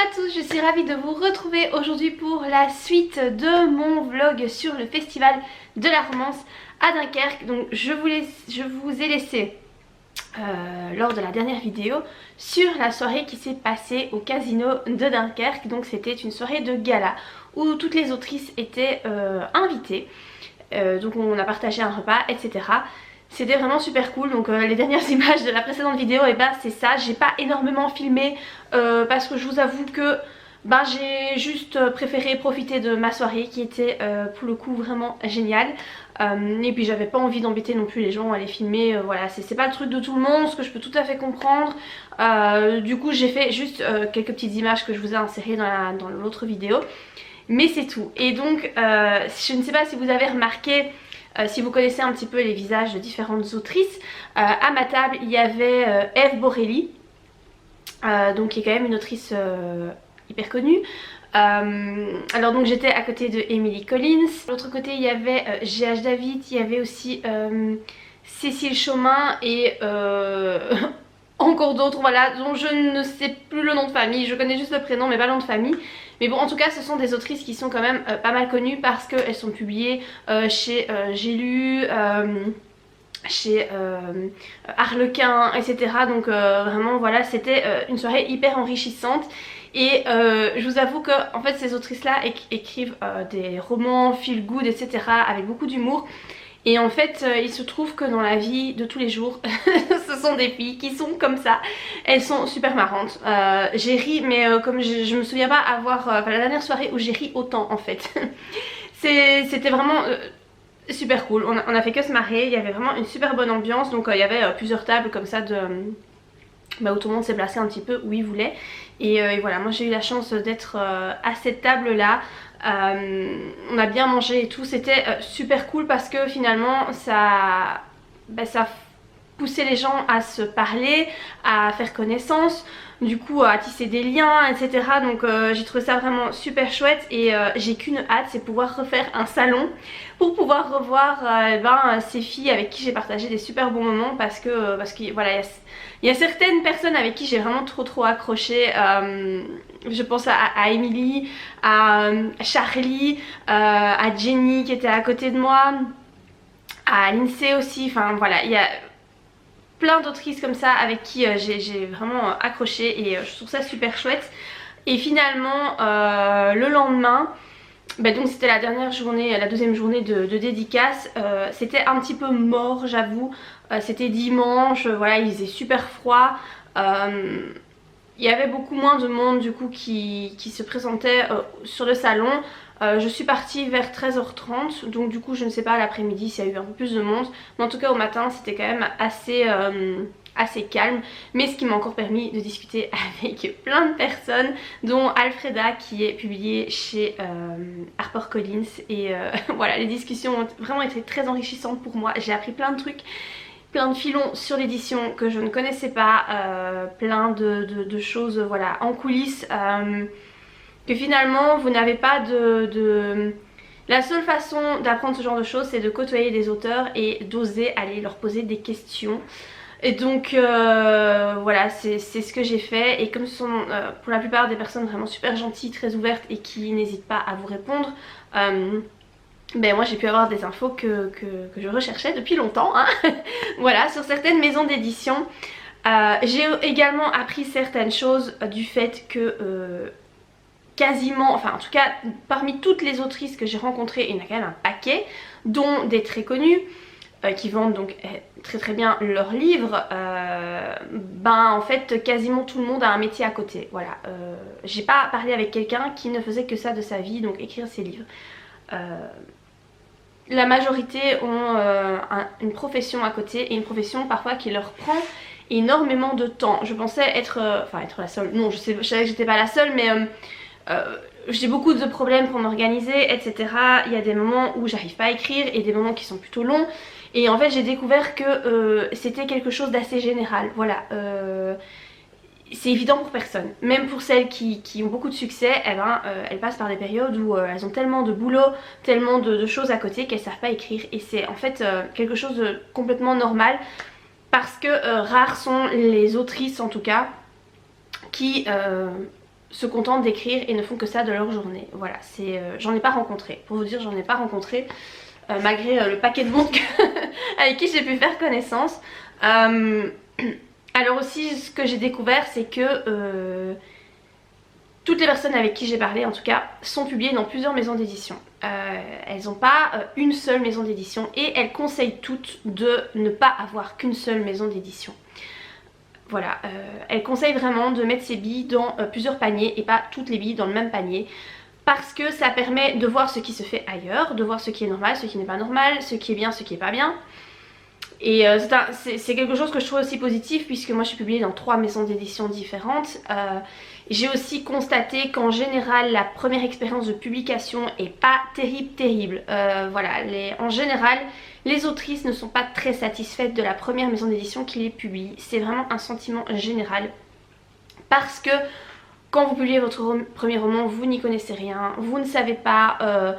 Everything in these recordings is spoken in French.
à tous, je suis ravie de vous retrouver aujourd'hui pour la suite de mon vlog sur le festival de la romance à Dunkerque. Donc je vous ai laissé lors de la dernière vidéo sur la soirée qui s'est passée au casino de Dunkerque. Donc c'était une soirée de gala où toutes les autrices étaient invitées. Donc on a partagé un repas, etc. C'était vraiment super cool. Donc les dernières images de la précédente vidéo, et ben c'est ça. J'ai pas énormément filmé parce que je vous avoue que j'ai juste préféré profiter de ma soirée qui était pour le coup vraiment géniale. Et puis j'avais pas envie d'embêter non plus les gens à les filmer. Voilà, c'est pas le truc de tout le monde, ce que je peux tout à fait comprendre. Du coup j'ai fait juste quelques petites images que je vous ai insérées dans l'autre vidéo. Mais c'est tout. Et donc je ne sais pas si vous avez remarqué, si vous connaissez un petit peu les visages de différentes autrices, à ma table il y avait Eve Borelli, donc qui est quand même une autrice hyper connue. Alors donc j'étais à côté de Emily Collins. De l'autre côté il y avait G.H. David, il y avait aussi Cécile Chaumin et encore d'autres, voilà, dont je ne sais plus le nom de famille. Je connais juste le prénom mais pas le nom de famille. Mais bon, en tout cas ce sont des autrices qui sont quand même pas mal connues parce qu'elles sont publiées chez J'ai lu, chez Harlequin, etc. Donc vraiment voilà, c'était une soirée hyper enrichissante. Et je vous avoue que en fait ces autrices là écrivent des romans feel good, etc. avec beaucoup d'humour. Et en fait il se trouve que dans la vie de tous les jours ce sont des filles qui sont comme ça. Elles sont super marrantes. J'ai ri mais comme je me souviens pas avoir la dernière soirée où j'ai ri autant en fait. C'était vraiment super cool. On a fait que se marrer. Il y avait vraiment une super bonne ambiance. Donc il y avait plusieurs tables comme ça où tout le monde s'est placé un petit peu où il voulait. Et voilà, moi j'ai eu la chance d'être à cette table là. On a bien mangé et tout, c'était super cool parce que finalement ça poussait les gens à se parler, à faire connaissance, du coup à tisser des liens, etc. Donc j'ai trouvé ça vraiment super chouette. Et j'ai qu'une hâte, c'est pouvoir refaire un salon pour pouvoir revoir ces filles avec qui j'ai partagé des super bons moments, parce que voilà, il y a certaines personnes avec qui j'ai vraiment trop accroché. Je pense à Emily, à Charlie, à Jenny qui était à côté de moi, à Lindsay aussi. Enfin voilà, il y a plein d'autrices comme ça avec qui j'ai vraiment accroché et je trouve ça super chouette. Et finalement le lendemain, donc c'était la dernière journée, la deuxième journée de dédicace. C'était un petit peu mort, j'avoue. C'était dimanche, voilà, il faisait super froid. Il y avait beaucoup moins de monde du coup qui se présentait sur le salon. Je suis partie vers 13h30, donc du coup je ne sais pas à l'après-midi s'il y a eu un peu plus de monde. Mais en tout cas au matin c'était quand même assez calme. Mais ce qui m'a encore permis de discuter avec plein de personnes, dont Alfreda qui est publiée chez HarperCollins. Et voilà, les discussions ont vraiment été très enrichissantes pour moi. J'ai appris plein de trucs, plein de filons sur l'édition que je ne connaissais pas, plein de choses voilà, en coulisses, que finalement vous n'avez pas La seule façon d'apprendre ce genre de choses, c'est de côtoyer des auteurs et d'oser aller leur poser des questions. Et donc voilà, c'est ce que j'ai fait. Et comme ce sont pour la plupart des personnes vraiment super gentilles, très ouvertes et qui n'hésitent pas à vous répondre, moi j'ai pu avoir des infos que je recherchais depuis longtemps, hein. Voilà, sur certaines maisons d'édition. J'ai également appris certaines choses du fait que quasiment, enfin en tout cas parmi toutes les autrices que j'ai rencontrées, il y en a quand même un paquet, dont des très connues, qui vendent donc très bien leurs livres. En fait quasiment tout le monde a un métier à côté. Voilà, j'ai pas parlé avec quelqu'un qui ne faisait que ça de sa vie, donc écrire ses livres. La majorité ont une profession à côté, et une profession parfois qui leur prend énormément de temps. Je pensais être la seule, non je savais que j'étais pas la seule, mais j'ai beaucoup de problèmes pour m'organiser, etc. Il y a des moments où j'arrive pas à écrire et des moments qui sont plutôt longs. Et en fait j'ai découvert que c'était quelque chose d'assez général. Voilà, c'est évident pour personne. Même pour celles qui ont beaucoup de succès, elles passent par des périodes où elles ont tellement de boulot, tellement de choses à côté qu'elles savent pas écrire. Et c'est en fait quelque chose de complètement normal, parce que rares sont les autrices en tout cas qui se contentent d'écrire et ne font que ça de leur journée. Voilà, j'en ai pas rencontré. Pour vous dire, j'en ai pas rencontré, malgré le paquet de monde avec qui j'ai pu faire connaissance. Alors aussi, ce que j'ai découvert, c'est que toutes les personnes avec qui j'ai parlé, en tout cas, sont publiées dans plusieurs maisons d'édition. Elles n'ont pas une seule maison d'édition et elles conseillent toutes de ne pas avoir qu'une seule maison d'édition. Voilà, elle conseille vraiment de mettre ses billes dans plusieurs paniers et pas toutes les billes dans le même panier, parce que ça permet de voir ce qui se fait ailleurs, de voir ce qui est normal, ce qui n'est pas normal, ce qui est bien, ce qui n'est pas bien. Et c'est quelque chose que je trouve aussi positif, puisque moi je suis publiée dans 3 maisons d'édition différentes. J'ai aussi constaté qu'en général la première expérience de publication est pas terrible. Voilà, en général les autrices ne sont pas très satisfaites de la première maison d'édition qui les publie. C'est vraiment un sentiment général, parce que quand vous publiez votre premier roman, vous n'y connaissez rien, vous ne savez pas,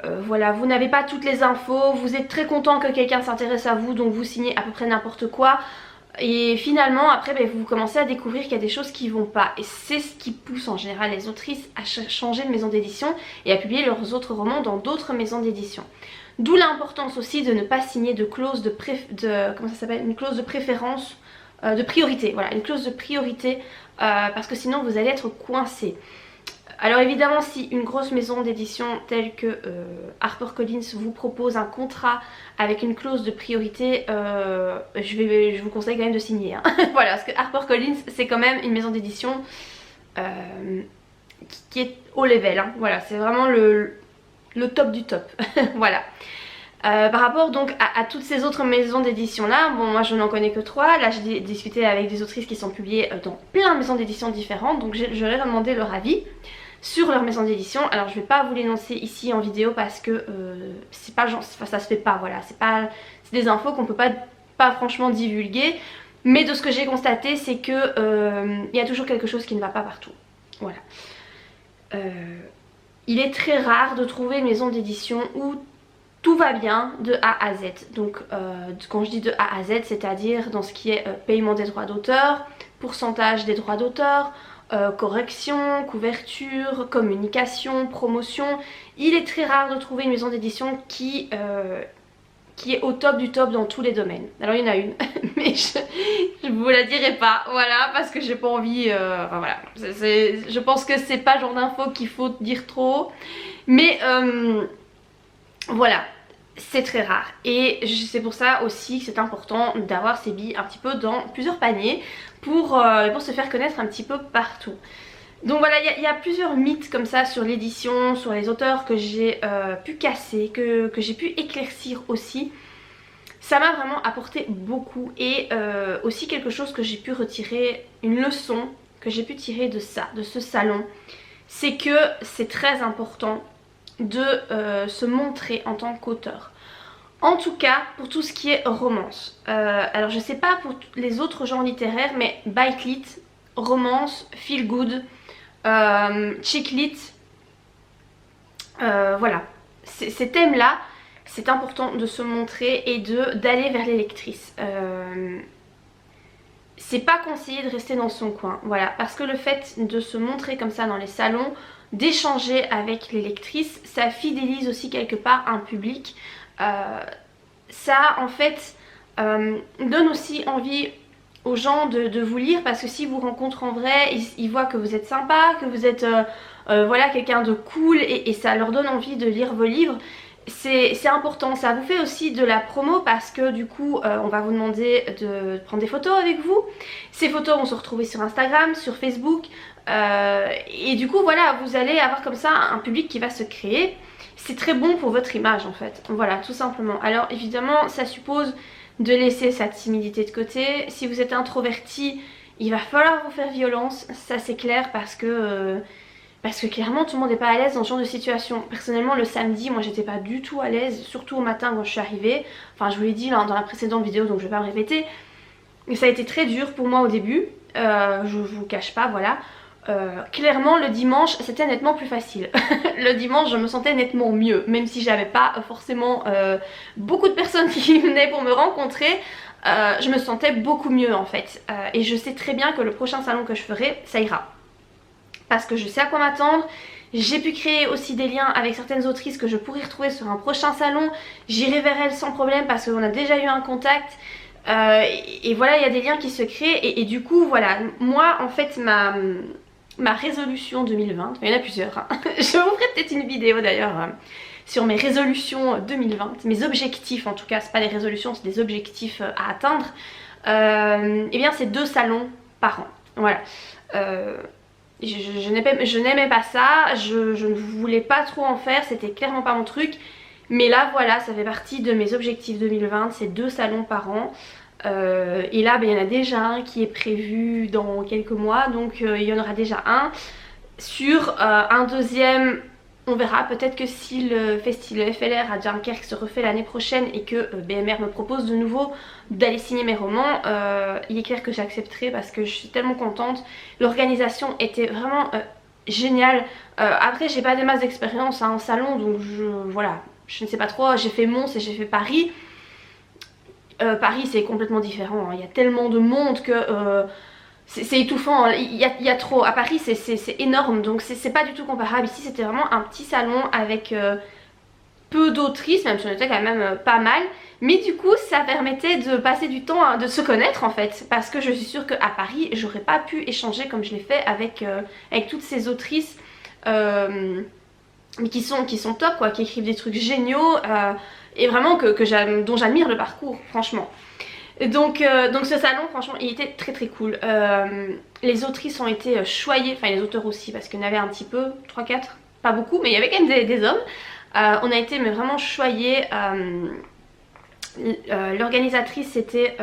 voilà, vous n'avez pas toutes les infos, vous êtes très content que quelqu'un s'intéresse à vous, donc vous signez à peu près n'importe quoi. Et finalement après vous commencez à découvrir qu'il y a des choses qui vont pas, et c'est ce qui pousse en général les autrices à changer de maison d'édition et à publier leurs autres romans dans d'autres maisons d'édition. D'où l'importance aussi de ne pas signer de clause une clause de préférence, de priorité, voilà, une clause de priorité, parce que sinon vous allez être coincé. Alors évidemment, si une grosse maison d'édition telle que HarperCollins vous propose un contrat avec une clause de priorité, je vous conseille quand même de signer, hein. Voilà, parce que HarperCollins c'est quand même une maison d'édition qui est haut level, hein. Voilà, c'est vraiment le top du top. Voilà. Par rapport donc à toutes ces autres maisons d'édition là, bon moi je n'en connais que 3, là j'ai discuté avec des autrices qui sont publiées dans plein de maisons d'édition différentes, donc je leur ai demandé leur avis sur leur maison d'édition. Alors je vais pas vous l'énoncer ici en vidéo parce que c'est pas genre, ça se fait pas, voilà, c'est des infos qu'on peut pas franchement divulguer, mais de ce que j'ai constaté c'est que il y a toujours quelque chose qui ne va pas partout. Voilà. Il est très rare de trouver une maison d'édition où tout va bien de A à Z. Donc quand je dis de A à Z, c'est-à-dire dans ce qui est paiement des droits d'auteur, pourcentage des droits d'auteur, correction, couverture, communication, promotion. Il est très rare de trouver une maison d'édition qui est au top du top dans tous les domaines. Alors il y en a une, mais je vous la dirai pas, voilà, parce que j'ai pas envie, enfin voilà, je pense que c'est pas le genre d'info qu'il faut dire trop, mais voilà, c'est très rare, et c'est pour ça aussi que c'est important d'avoir ses billes un petit peu dans plusieurs paniers pour se faire connaître un petit peu partout. Donc voilà, il y a plusieurs mythes comme ça sur l'édition, sur les auteurs que j'ai pu casser, que j'ai pu éclaircir aussi. Ça m'a vraiment apporté beaucoup, et aussi quelque chose que j'ai pu retirer, une leçon que j'ai pu tirer de ce salon, c'est que c'est très important de se montrer en tant qu'auteur. En tout cas pour tout ce qui est romance. Alors je sais pas pour les autres genres littéraires, mais bite lit, romance, feel good, chick lit, voilà, ces thèmes là, c'est important de se montrer et d'aller vers les lectrices. C'est pas conseillé de rester dans son coin, voilà, parce que le fait de se montrer comme ça dans les salons, d'échanger avec les lectrices, ça fidélise aussi quelque part un public. Ça en fait donne aussi envie aux gens de vous lire, parce que si vous rencontrent en vrai, ils voient que vous êtes sympa, que vous êtes voilà, quelqu'un de cool, et ça leur donne envie de lire vos livres. C'est important, ça vous fait aussi de la promo, parce que du coup on va vous demander de prendre des photos avec vous. Ces photos vont se retrouver sur Instagram, sur Facebook, et du coup voilà, vous allez avoir comme ça un public qui va se créer. C'est très bon pour votre image en fait, voilà, tout simplement. Alors évidemment ça suppose de laisser sa timidité de côté. Si vous êtes introverti, il va falloir vous faire violence, ça c'est clair, parce que clairement tout le monde n'est pas à l'aise dans ce genre de situation. Personnellement le samedi, moi j'étais pas du tout à l'aise, surtout au matin quand je suis arrivée. Enfin je vous l'ai dit dans la précédente vidéo, donc je vais pas me répéter. Mais ça a été très dur pour moi au début, je vous cache pas, voilà. Clairement le dimanche c'était nettement plus facile. Le dimanche je me sentais nettement mieux, même si j'avais pas forcément beaucoup de personnes qui venaient pour me rencontrer. Je me sentais beaucoup mieux en fait, et je sais très bien que le prochain salon que je ferai ça ira. parce que je sais à quoi m'attendre. J'ai pu créer aussi des liens avec certaines autrices que je pourrais retrouver sur un prochain salon. J'irai vers elles sans problème parce qu'on a déjà eu un contact. Et voilà, il y a des liens qui se créent et du coup voilà, moi en fait ma résolution 2020, il y en a plusieurs hein. Je vous ferai peut-être une vidéo d'ailleurs sur mes résolutions 2020, mes objectifs en tout cas, c'est pas des résolutions, c'est des objectifs à atteindre. Et bien c'est 2 salons par an, voilà. Je n'aimais pas ça, je ne voulais pas trop en faire, c'était clairement pas mon truc. Mais là voilà, ça fait partie de mes objectifs 2020, c'est 2 salons par an. Et là il y en a déjà un qui est prévu dans quelques mois, donc il y en aura déjà un. Sur un deuxième, on verra, peut-être que si le FLR à Dunkerque se refait l'année prochaine et que BMR me propose de nouveau d'aller signer mes romans, il est clair que j'accepterai parce que je suis tellement contente. L'organisation était vraiment géniale. Après j'ai pas des masses d'expérience en salon, donc voilà, je ne sais pas trop. J'ai fait Mons et j'ai fait Paris. Paris c'est complètement différent, hein. Il y a tellement de monde que c'est étouffant, il y a trop. À Paris c'est énorme, donc c'est pas du tout comparable. Ici c'était vraiment un petit salon avec peu d'autrices, même si on était quand même pas mal. Mais du coup ça permettait de passer du temps, de se connaître en fait. Parce que je suis sûre qu'à Paris j'aurais pas pu échanger comme je l'ai fait avec toutes ces autrices qui sont top quoi, qui écrivent des trucs géniaux et vraiment dont j'admire le parcours franchement. Donc ce salon franchement il était très très cool. Les autrices ont été choyées, enfin les auteurs aussi parce qu'il y en avait un petit peu, 3-4, pas beaucoup mais il y avait quand même des hommes. On a été mais vraiment choyés. L'organisatrice c'était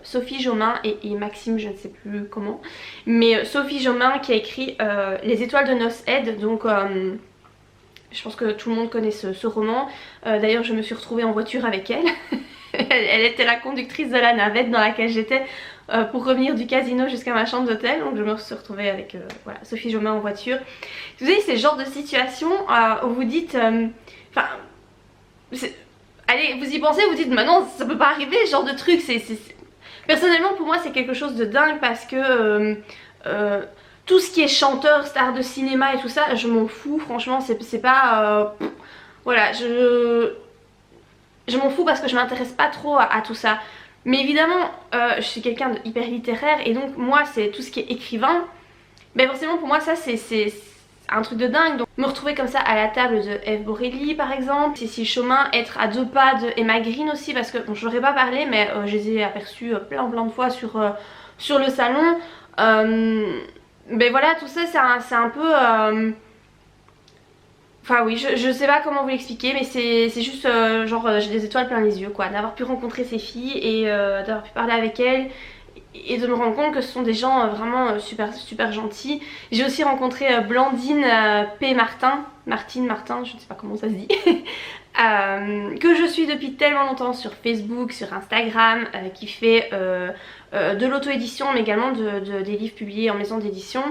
Sophie Jomain et Maxime, je ne sais plus comment, mais Sophie Jomain qui a écrit Les étoiles de Nos Head, donc je pense que tout le monde connaît ce roman. D'ailleurs je me suis retrouvée en voiture avec elle. Elle était la conductrice de la navette dans laquelle j'étais pour revenir du casino jusqu'à ma chambre d'hôtel. Donc je me suis retrouvée avec voilà, Sophie Jomain en voiture. Vous savez, c'est le genre de situation où vous dites... Enfin... allez, vous y pensez, vous dites maintenant ça peut pas arriver ce genre de truc. Personnellement pour moi c'est quelque chose de dingue parce que... tout ce qui est chanteur, star de cinéma et tout ça, je m'en fous, franchement, c'est pas... voilà, je m'en fous parce que je m'intéresse pas trop à tout ça. Mais évidemment, je suis quelqu'un de hyper littéraire et donc moi, c'est tout ce qui est écrivain. Mais forcément, pour moi, ça, c'est un truc de dingue. Donc, me retrouver comme ça à la table de Eve Borelli, par exemple. Cécile Chomin, être à 2 pas de Emma Green aussi, parce que, bon, je n'aurais pas parlé, mais je les ai aperçus plein de fois sur le salon. Mais voilà, tout ça c'est un peu... Enfin oui, je sais pas comment vous l'expliquer, mais c'est juste genre j'ai des étoiles plein les yeux quoi. D'avoir pu rencontrer ces filles et d'avoir pu parler avec elles et de me rendre compte que ce sont des gens vraiment super gentils. J'ai aussi rencontré Blandine P. Martine, je ne sais pas comment ça se dit. Que je suis depuis tellement longtemps sur Facebook, sur Instagram, qui fait de l'auto-édition mais également des livres publiés en maison d'édition.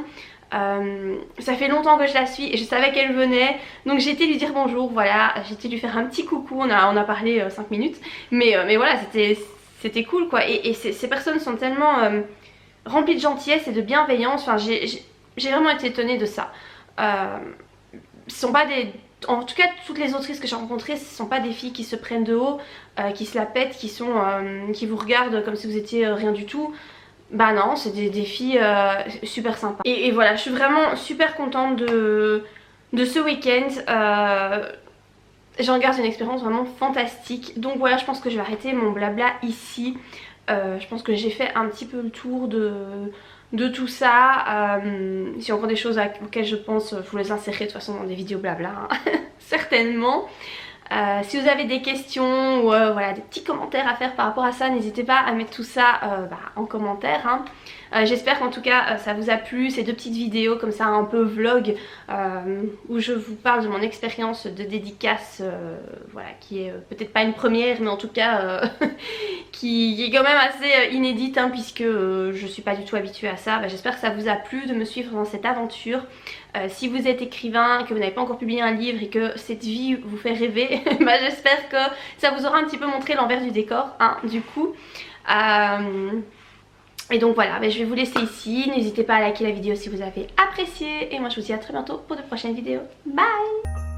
Ça fait longtemps que je la suis et je savais qu'elle venait, donc j'ai été lui dire bonjour, voilà, j'ai été lui faire un petit coucou, on a parlé 5 minutes, mais voilà, c'était cool quoi. Et ces personnes sont tellement remplies de gentillesse et de bienveillance, enfin j'ai vraiment été étonnée de ça. Ce sont pas des... En tout cas toutes les autrices que j'ai rencontrées, ce sont pas des filles qui se prennent de haut, qui se la pètent, qui vous regardent comme si vous étiez rien du tout. Bah non, c'est des filles super sympas. Et voilà, je suis vraiment super contente de ce week-end. J'en garde une expérience vraiment fantastique. Donc voilà, je pense que je vais arrêter mon blabla ici. Je pense que j'ai fait un petit peu le tour de tout ça. Si encore des choses auxquelles je pense, je vous les insérerai de toute façon dans des vidéos blabla, hein. Certainement. Si vous avez des questions ou voilà, des petits commentaires à faire par rapport à ça, n'hésitez pas à mettre tout ça en commentaire, hein. J'espère qu'en tout cas ça vous a plu, ces 2 petites vidéos comme ça un peu vlog où je vous parle de mon expérience de dédicace, voilà, qui est peut-être pas une première mais en tout cas qui est quand même assez inédite, hein, puisque je suis pas du tout habituée à ça. J'espère que ça vous a plu de me suivre dans cette aventure. Si vous êtes écrivain, que vous n'avez pas encore publié un livre et que cette vie vous fait rêver, j'espère que ça vous aura un petit peu montré l'envers du décor, hein, du coup. Et donc voilà, je vais vous laisser ici. N'hésitez pas à liker la vidéo si vous avez apprécié. Et moi je vous dis à très bientôt pour de prochaines vidéos. Bye!